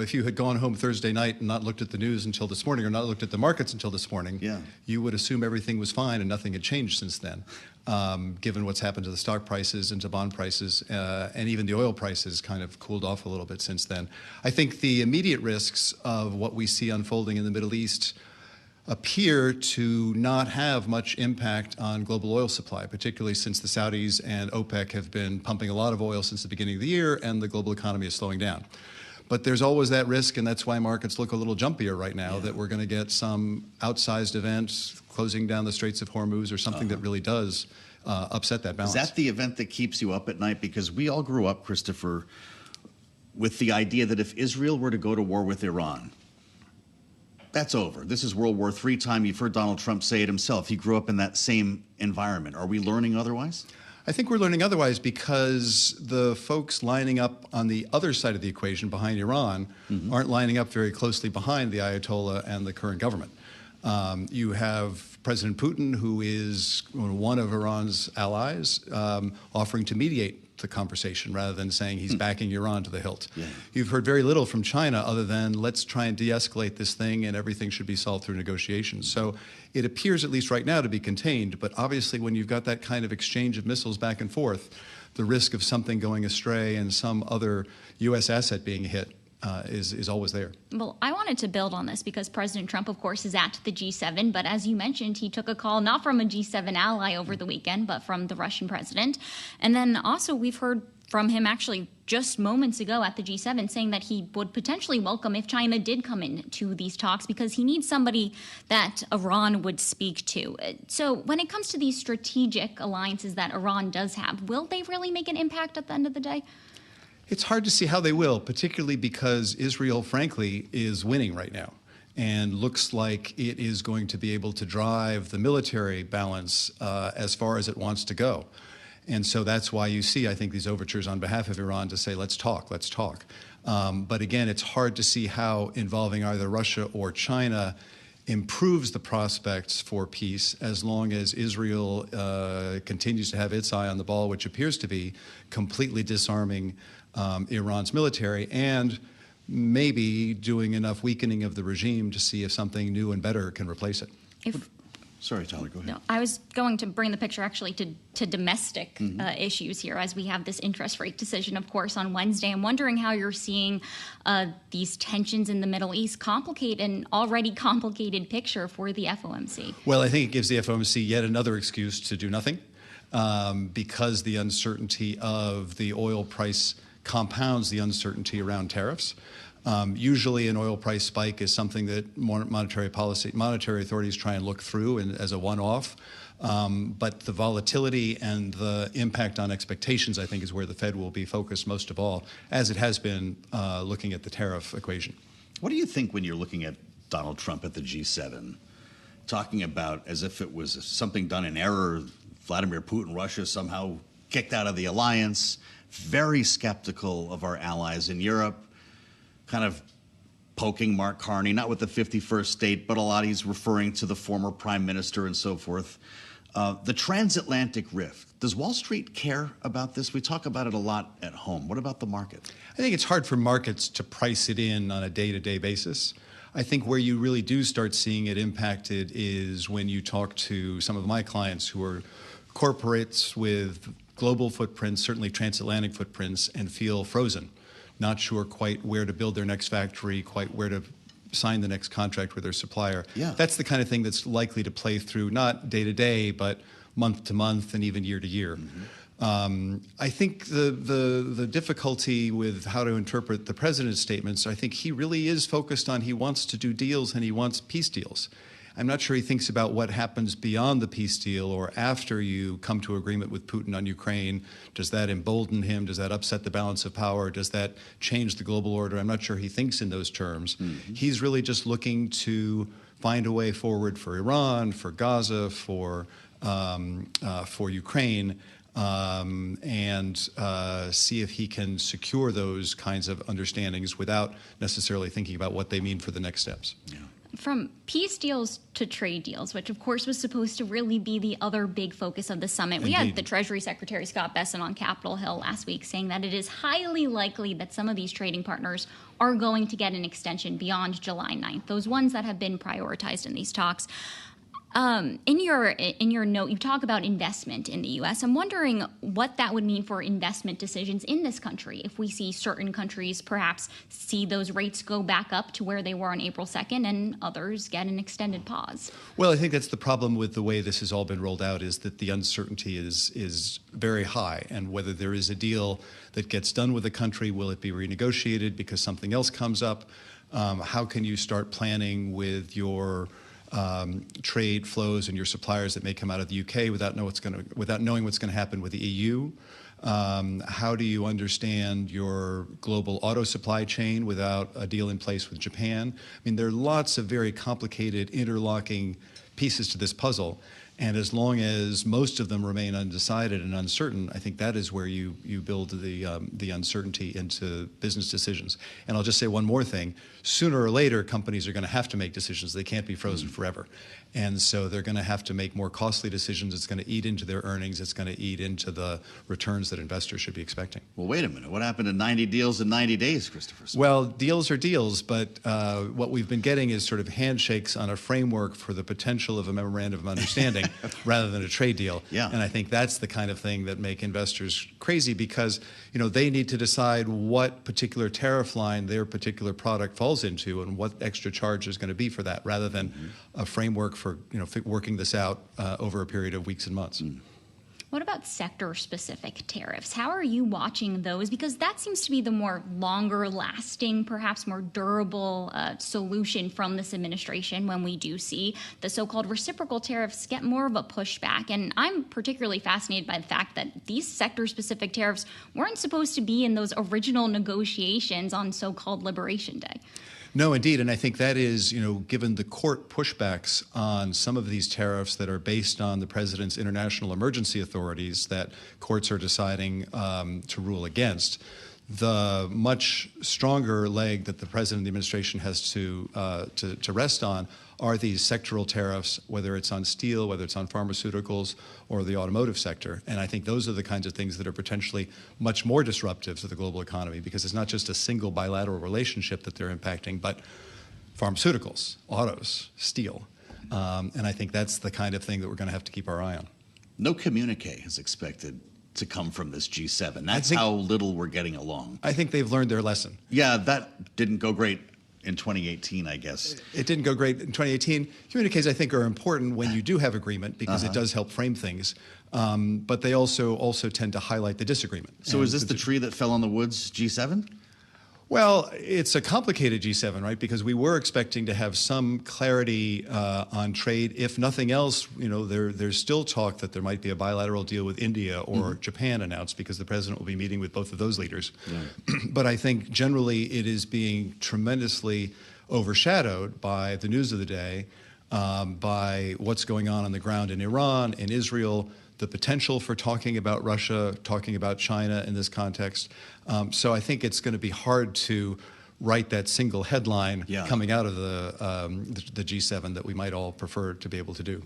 if you had gone home Thursday night and not looked at the news until this morning, or not looked at the markets until this morning, you would assume everything was fine and nothing had changed since then, given what's happened to the stock prices and to bond prices, and even the oil prices kind of cooled off a little bit since then. I think the immediate risks of what we see unfolding in the Middle East appear to not have much impact on global oil supply, particularly since the Saudis and OPEC have been pumping a lot of oil since the beginning of the year and the global economy is slowing down. But there's always that risk, and that's why markets look a little jumpier right now, that we're going to get some outsized event closing down the Straits of Hormuz or something that really does upset that balance. Is that the event that keeps you up at night? Because we all grew up, Christopher, with the idea that if Israel were to go to war with Iran, that's over. This is World War III time. You've heard Donald Trump say it himself. He grew up in that same environment. Are we learning otherwise? I think we're learning otherwise because the folks lining up on the other side of the equation behind Iran aren't lining up very closely behind the Ayatollah and the current government. You have President Putin, who is one of Iran's allies, offering to mediate the conversation rather than saying he's backing Iran to the hilt. You've heard very little from China other than let's try and de-escalate this thing and everything should be solved through negotiations. So it appears, at least right now, to be contained, but obviously when you've got that kind of exchange of missiles back and forth, the risk of something going astray and some other U.S. asset being hit is always there. Well, I wanted to build on this because President Trump, of course, is at the G7. But as you mentioned, he took a call not from a G7 ally over the weekend, but from the Russian president. And then also we've heard from him actually just moments ago at the G7 saying that he would potentially welcome if China did come into these talks because he needs somebody that Iran would speak to. So when it comes to these strategic alliances that Iran does have, will they really make an impact at the end of the day? It's hard to see how they will, particularly because Israel, frankly, is winning right now and looks like it is going to be able to drive the military balance as far as it wants to go. And so that's why you see, I think, these overtures on behalf of Iran to say, let's talk, let's talk. But again, it's hard to see how involving either Russia or China improves the prospects for peace as long as Israel continues to have its eye on the ball, which appears to be completely disarming Iran's military and maybe doing enough weakening of the regime to see if something new and better can replace it. Sorry, Tyler, go ahead. No, I was going to bring the picture actually to domestic issues here as we have this interest rate decision, of course, on Wednesday. I'm wondering how you're seeing these tensions in the Middle East complicate an already complicated picture for the FOMC. Well, I think it gives the FOMC yet another excuse to do nothing because the uncertainty of the oil price compounds the uncertainty around tariffs. Usually an oil price spike is something that monetary authorities try and look through and as a one-off. But the volatility and the impact on expectations, I think, is where the Fed will be focused most of all, as it has been looking at the tariff equation. What do you think when you're looking at Donald Trump at the G7, talking about as if it was something done in error, Vladimir Putin, Russia somehow kicked out of the alliance, very skeptical of our allies in Europe, kind of poking Mark Carney, not with the 51st state, but a lot he's referring to the former prime minister and so forth. The transatlantic rift, does Wall Street care about this? We talk about it a lot at home. What about the market? I think it's hard for markets to price it in on a day-to-day basis. I think where you really do start seeing it impacted is when you talk to some of my clients who are corporates with global footprints, certainly transatlantic footprints, and feel frozen, not sure quite where to build their next factory, quite where to sign the next contract with their supplier. That's the kind of thing that's likely to play through, not day to day, but month to month and even year to year. I think the difficulty with how to interpret the president's statements, I think he really is focused on he wants to do deals and he wants peace deals. I'm not sure he thinks about what happens beyond the peace deal or after you come to agreement with Putin on Ukraine. Does that embolden him? Does that upset the balance of power? Does that change the global order? I'm not sure he thinks in those terms. He's really just looking to find a way forward for Iran, for Gaza, for Ukraine, and see if he can secure those kinds of understandings without necessarily thinking about what they mean for the next steps. from peace deals to trade deals, which of course was supposed to really be the other big focus of the summit. We had the Treasury Secretary Scott Bessent on Capitol Hill last week saying that it is highly likely that some of these trading partners are going to get an extension beyond July 9th, those ones that have been prioritized in these talks. In your note, you talk about investment in the U.S. I'm wondering what that would mean for investment decisions in this country if we see certain countries perhaps see those rates go back up to where they were on April 2nd and others get an extended pause. Well, I think that's the problem with the way this has all been rolled out, is that the uncertainty is very high. And whether there is a deal that gets done with a country, will it be renegotiated because something else comes up? How can you start planning with your trade flows and your suppliers that may come out of the UK without knowing what's going to happen with the EU? How do you understand your global auto supply chain without a deal in place with Japan? I mean, there are lots of very complicated interlocking pieces to this puzzle. And as long as most of them remain undecided and uncertain, I think that is where you build the uncertainty into business decisions. And I'll just say one more thing. Sooner or later, companies are going to have to make decisions. They can't be frozen forever. And so they're going to have to make more costly decisions. It's going to eat into their earnings. It's going to eat into the returns that investors should be expecting. Well, wait a minute. What happened to 90 deals in 90 days, Christopher? Well, deals are deals, but what we've been getting is sort of handshakes on a framework for the potential of a memorandum of understanding rather than a trade deal. Yeah. And I think that's the kind of thing that make investors crazy because, they need to decide what particular tariff line their particular product falls into and what extra charge is going to be for that, rather than a framework for, working this out over a period of weeks and months. What about sector-specific tariffs? How are you watching those? Because that seems to be the more longer-lasting, perhaps more durable solution from this administration when we do see the so-called reciprocal tariffs get more of a pushback. And I'm particularly fascinated by the fact that these sector-specific tariffs weren't supposed to be in those original negotiations on so-called Liberation Day. No, indeed. And I think that is, given the court pushbacks on some of these tariffs that are based on the president's international emergency authorities that courts are deciding to rule against, the much stronger leg that the president and the administration has to rest on are these sectoral tariffs, whether it's on steel, whether it's on pharmaceuticals, or the automotive sector. And I think those are the kinds of things that are potentially much more disruptive to the global economy, because it's not just a single bilateral relationship that they're impacting, but pharmaceuticals, autos, steel. And I think that's the kind of thing that we're going to have to keep our eye on. No communique is expected to come from this G7. That's how little we're getting along. I think they've learned their lesson. Yeah, that didn't go great in 2018, I guess. It didn't go great in 2018. Communiques, I think, are important when you do have agreement because it does help frame things. But they also tend to highlight the disagreement. So is this the tree that fell on the woods, G7? Well, it's a complicated G7, right? Because we were expecting to have some clarity on trade. If nothing else, there's still talk that there might be a bilateral deal with India or Japan announced, because the president will be meeting with both of those leaders. Yeah. But I think generally it is being tremendously overshadowed by the news of the day, by what's going on the ground in Iran, in Israel, the potential for talking about Russia, talking about China in this context. So I think it's going to be hard to write that single headline coming out of the G7 that we might all prefer to be able to do.